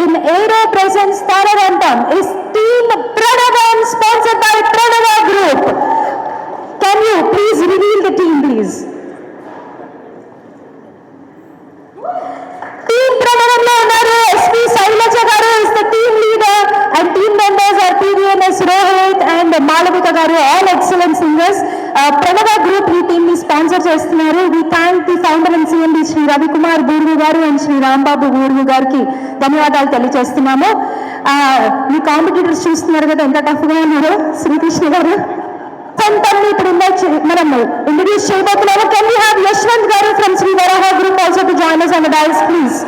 in Aero Presents Tararantam is Team Pranavam, sponsored by Pranava Group. Can you please reveal the team, please? Team Pranavamlo unnaru SP Sailaja garu is the team leader, and team members are PVNS Rohit and Malavika garu, all excellent singers. Pranava Group ఈ team ని sponsor చేస్తున్నారు. We thank the founder and CMD Shri Ravikumar Burgu గారు and Shri Rambabu Burgu గారికి ధన్యవాదాలు తెలియజేస్తున్నాము. మీ competitors చూస్తున్నారు కదా ఎంత టఫ్ గా ఉన్నారు. శ్రీకృష్ణ గారు సంతాన్ని ఇప్పుడు మనం ఇంట్రడ్యూస్ చేయబోతున్నాము. Can we have Yashwant garu from Shri Varaha group also to join us on the dais, please.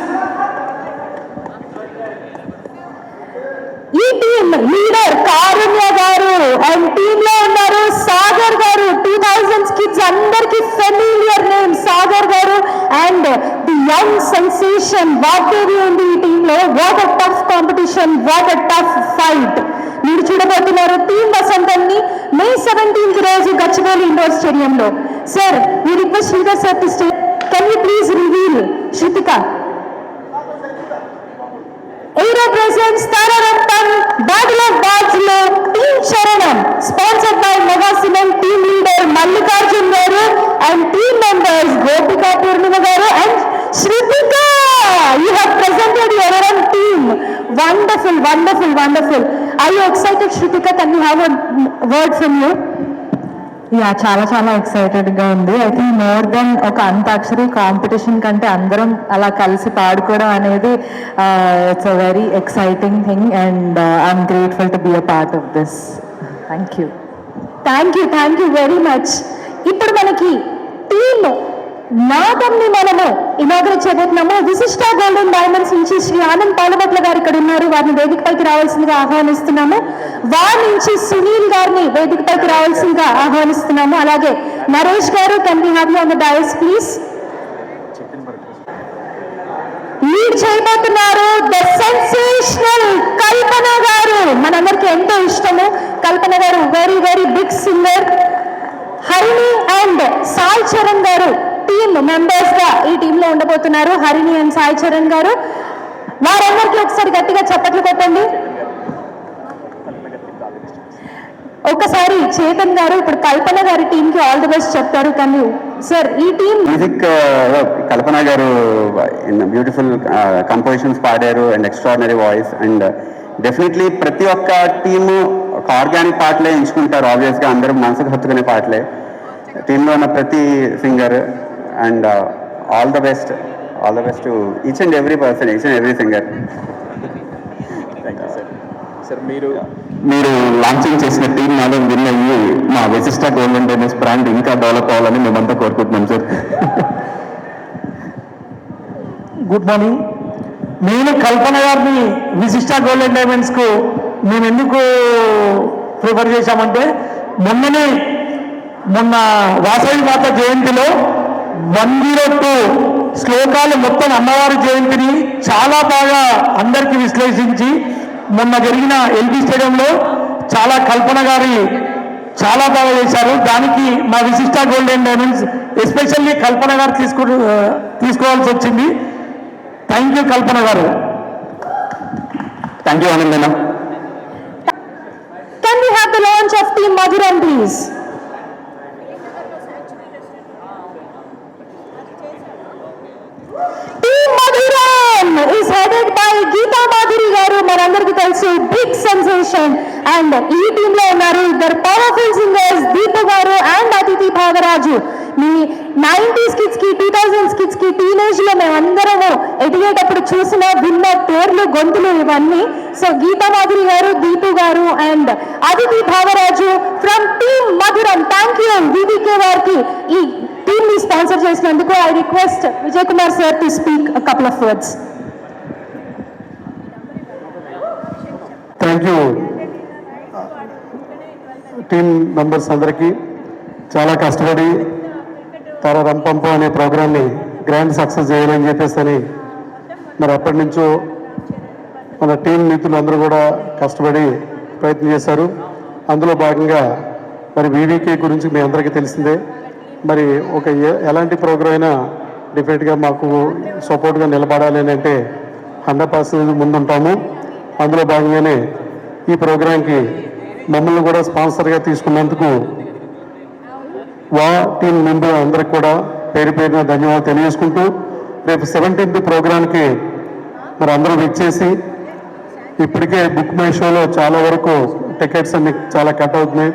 ఈ team leader Karunya garu and team లో ఉన్నారు సాగర్ గారు. 2000s కిడ్స్ అందరికి ఫెమిలియర్ నేమ్ సాగర్ గారు. And the young sensation Vagdevi ఉంది ఈ టీమ్ లో. What a tough competition, what a tough fight మీరు చూడబోతున్నారు. టీమ్ వసంతాన్ని May 17th రోజు గచ్చిబౌలి ఇండోర్ స్టేడియంలో. Sir we request Sridhar sir to stay. Can you please reveal Shrutika? Aero Presents Tararantam Battle of Batslo Team Sharanam, sponsored by Mega Cement team leader Mallikarjun garu and team members Gopika Purnima garu and Shrutika. You have presented your own team. Wonderful, wonderful, wonderful. Are you excited, Shrutika? Can we have a word from you? Yeah చాలా ఎక్సైటెడ్గా ఉంది. I think more than ఒక antakshari competition కంటే అందరం అలా కలిసి పాడుకోవడం అనేది it's a very exciting thing and I'm grateful to be a part of this. Thank you very much. ఇప్పుడు మనకి టీమ్ నాదంని మనము ఇనాగ్రేట్ చేయబోతున్నాము. విశిష్ట గోల్డెన్ డైమండ్స్ నుంచి శ్రీ ఆనంద్ పాలబట్ల గారు ఇక్కడ ఉన్నారు. వారిని వేదికపైకి రావాల్సిందిగా ఆహ్వానిస్తున్నాము. వారి నుంచి సునీల్ గారిని వేదికపైకి రావాల్సిందిగా ఆహ్వానిస్తున్నాము. అలాగే Naresh garu, can we have you on the dais please. Lead చేయబోతున్నారు ద సెన్సేషనల్ కల్పన గారు. మనందరికీ ఎంతో ఇష్టము Kalpana garu, very very big singer. Harini and Sai Charan garu team members గా ఈ టీమ్ లో ఉండబోతున్నారు. హరిణి అండ్ సాయి చరణ్ గారు, వారందరికీ ఒకసారి గట్టిగా చప్పట్లు కొట్టండి. ఒకసారి చేతన్ గారు ఇప్పుడు కల్పన గారి టీమ్ కి ఆల్ ది బెస్ట్ చెప్తారు. కెన్ యూ సార్ ఈ టీమ్ మ్యూజిక్ కల్పన గారు బ్యూటిఫుల్ కంపోజిషన్స్ పాడారు and extraordinary voice. And definitely ప్రతి ఒక్క టీము ఒక ఆర్గానిక్ పాటలే ఎంచుకుంటారు. ఆబ్వియస్గా అందరూ మనసుకు హత్తుకునే పాటలే టీంలో ఉన్న ప్రతి singer. And all the best to each and every person, each and every singer. Thank you sir. Sir మీరు లాంచింగ్ చేసిన టీం నాలో విన్ అయ్యి మా విశిష్ట గోల్డెన్ డైమండ్స్ బ్రాండ్ ఇంకా డెవలప్ అవ్వాలని మేమంతా కోరుకుంటున్నాం సార్. Good morning. నేను కల్పన గారిని విశిష్ట గోల్డెన్ డైమండ్స్కు మేము ఎందుకు ప్రిఫర్ చేశామంటే మొన్న వాసవి మాత జయంతిలో 102 శ్లోకాలు మొత్తం అమ్మవారి జయంతిని చాలా బాగా అందరికీ విశ్లేషించి మొన్న జరిగిన ఎల్బీ స్టేడియంలో చాలా కల్పన గారి చాలా బాగా చేశారు. దానికి మా విశిష్ట గోల్డెన్ డైమండ్స్ ఎస్పెషల్లీ కల్పన గారు తీసుకోవాల్సి వచ్చింది. థ్యాంక్ యూ కల్పన గారు. Thank you Anand. Can we have the launch of Team Madhuram, please? Team Madhuram is headed by Geeta Madhuri garu. మనందరికీ తెలుసు బిగ్ సెన్సేషన్. అండ్ ఈ టీమ్ లో ఉన్నారు ఇద్దరు పవర్ఫుల్ సింగర్స్, దీపు గారు అండ్ అతిథి భాగరాజు. మీ 90s కిడ్స్ కి 2000s కిడ్స్ కి టీనేజ్ లో మేమందరము ఎదిగేటప్పుడు చూసిన విన్న పేర్లు, గొంతులు ఇవన్నీ. సో గీతా మాధురి గారు, దీపు గారు and Aditi Bhavaraju from team మధురం. థ్యాంక్ యూ వివికే వారికి ఈ టీమ్ ని స్పాన్సర్ చేసినందుకు. I request Vijay Kumar sir to speak a couple of words. Thank you team members అందరికీ. చాలా కష్టపడి రంపంపు అనే ప్రోగ్రామ్ని గ్రాండ్ సక్సెస్ చేయాలని చెప్పేసి మరి అప్పటి నుంచో మన టీం మిత్రులు అందరూ కూడా కష్టపడి ప్రయత్నం చేశారు. అందులో భాగంగా మరి వివికే గురించి మీ అందరికీ తెలిసిందే. మరి ఎలాంటి ప్రోగ్రామ్ అయినా డెఫినెట్గా మాకు సపోర్ట్గా నిలబడాలి అని అంటే 100% ముందుంటాము. అందులో భాగంగానే ఈ ప్రోగ్రాంకి మమ్మల్ని కూడా స్పాన్సర్గా తీసుకున్నందుకు టీం మెంబర్ అందరికి కూడా పేరు పేరున ధన్యవాదాలు తెలియజేసుకుంటూ రేపు 17th ప్రోగ్రాంకి మరి అందరూ విచ్చేసి ఇప్పటికే బుక్ మై షోలో చాలా వరకు టికెట్స్ అన్ని చాలా కట్ అవుతున్నాయి.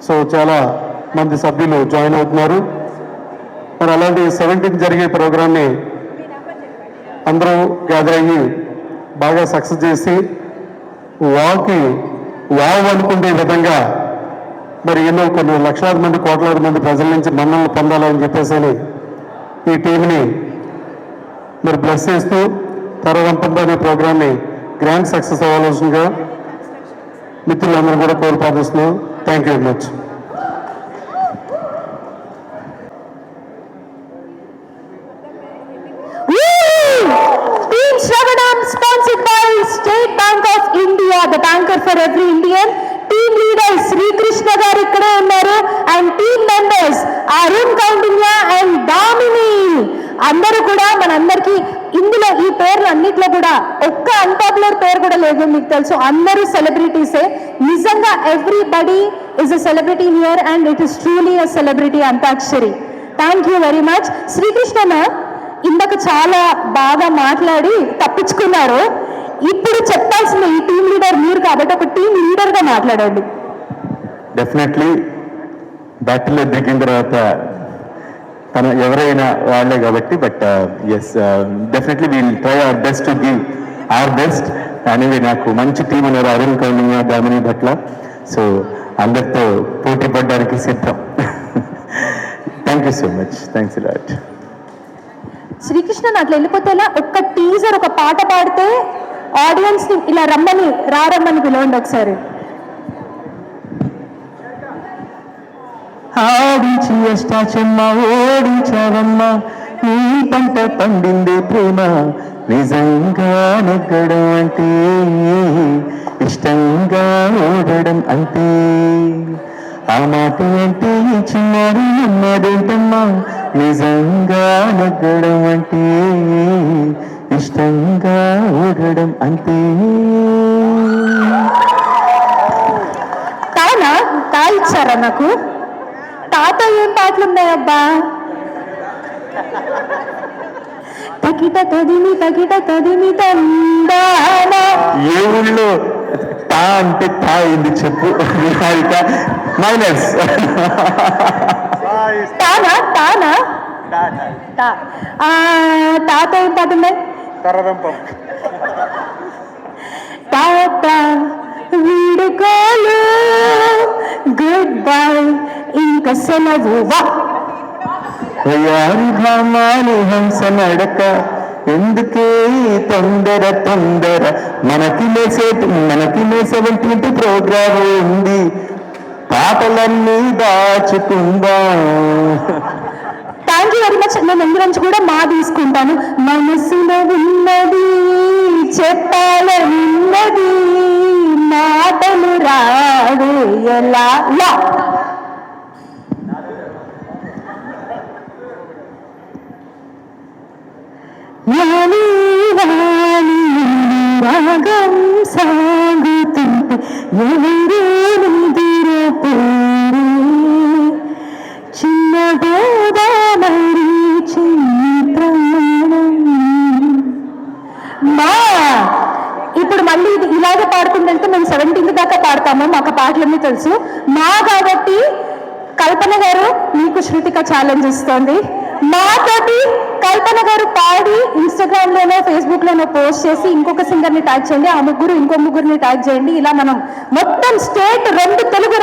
సో చాలా మంది సభ్యులు జాయిన్ అవుతున్నారు. మరి అలాంటి 17th జరిగే ప్రోగ్రాన్ని అందరూ గ్యాదర్ అయ్యి బాగా సక్సెస్ చేసి వావ్ అనుకునే విధంగా మరి ఎన్నో కొన్ని లక్షలాది మంది కోట్లాది మంది ప్రజల నుంచి మన్ననలు పొందాలని చెప్పేసి ఈ టీంని మరి బ్లెస్ చేస్తూ తరవంతంలో అనే ప్రోగ్రామ్ని గ్రాండ్ సక్సెస్ అవ్వాల్సిందిగా మిత్రులందరూ కూడా కోరుపాటిస్తున్నాం. Thank you very much. Team Shravanam sponsored by State Bank of India, the banker for every Indian. Team leaders Sri Krishna garu ikkade unnaru and team members Arun Kaundinya and Damini అందరూ కూడా మనందరికీ ఇందులో ఈ పేర్లు అన్నిట్లో కూడా ఒక్క unpopular పేరు కూడా లేదు. మీకు తెలుసు అందరూ సెలబ్రిటీసే. నిజంగా everybody is a celebrity here and it is truly a celebrity Antakshari. Thank you very much. Srikrishna ma'am ఇందాక చాలా బాగా మాట్లాడి తప్పించుకున్నారు. ఇప్పుడు చెప్పాల్సిన ఈ టీం లీడర్ మీరు కాబట్టి ఒక టీం లీడర్గా మాట్లాడండి. డెఫినెట్లీ బ్యాటిల్లో దిగిన తర్వాత తను ఎవరైనా వాళ్ళే కాబట్టి but yes definitely we'll try our best to give our best. అనేది నాకు మంచి టీం ఉన్నారు, అరుణ్ కౌండిన్య, దామిని భట్ల. సో అందరితో పోటీ పడడానికి సిద్ధం. Thank you so much. Thanks lot. Srikrishna అట్లా వెళ్ళిపోతేలా ఒక్క టీజర్ ఒక పాట పాడితే ఆడియన్స్ ని ఇలా రమ్మని పిలవండి ఒకసారి. ఆడించి అష్టాచమ్మ ఓడించావమ్మ, నీ పంట పండిందే ప్రేమ, నిజంగా నెగ్గడం అంటే ఇష్టంగా ఓడడం అంతే. ఆ మాట అంటే చిన్నాడు నమ్మదేంటమ్మా, నిజంగా నెగ్గడం అంటే ఇష్టంగా ఓడడం అంతే. తా ఇచ్చారా నాకు? తాత ఏం పాటలు ఉన్నాయబ్బా? తకిట తదిమి తందానా. ఏ ఊళ్ళో తా అంటే తా అయింది చెప్పు. మైనస్ తానా తాత ఏం పాట ఉన్నాయి? తాత వీడుకోలు గుడ్ బై ఇంకా సెలవు. వయారి భామాలి హంస నడక, ఎందుకే తొందర మనకి లేసేటువంటి ప్రోగ్రామ్ ఉంది, పాటలన్నీ దాచుకుందాం. Thank you very much. నేను ఎందు నుంచి కూడా మా తీసుకుంటాను. మనసులో ఉన్నది చెప్పాలన్నది, మాటలు రాడు ఎలా. రాగం సాగుతుంటే ఎవరో నిదురపోరు, చిన్న గోదావరి మా ఇప్పుడు మళ్ళీ ఇది ఇలాగే పాడుకుంటుంటే మేము 17th దాకా పాడతాము. మాకు పాటలన్నీ తెలుసు మా కాబట్టి కల్పన గారు మీకు శృతిక ఛాలెంజ్ ఇస్తోంది. మాతోటి కల్పన గారు పాడి ఇన్స్టాగ్రామ్లోనో ఫేస్బుక్లోనో పోస్ట్ చేసి ఇంకొక సింగర్ని ట్యాగ్ చేయండి, ఆ ముగ్గురు ఇంకో ముగ్గురిని ట్యాగ్ చేయండి. ఇలా మనం మొత్తం స్టేట్ 2 తెలుగు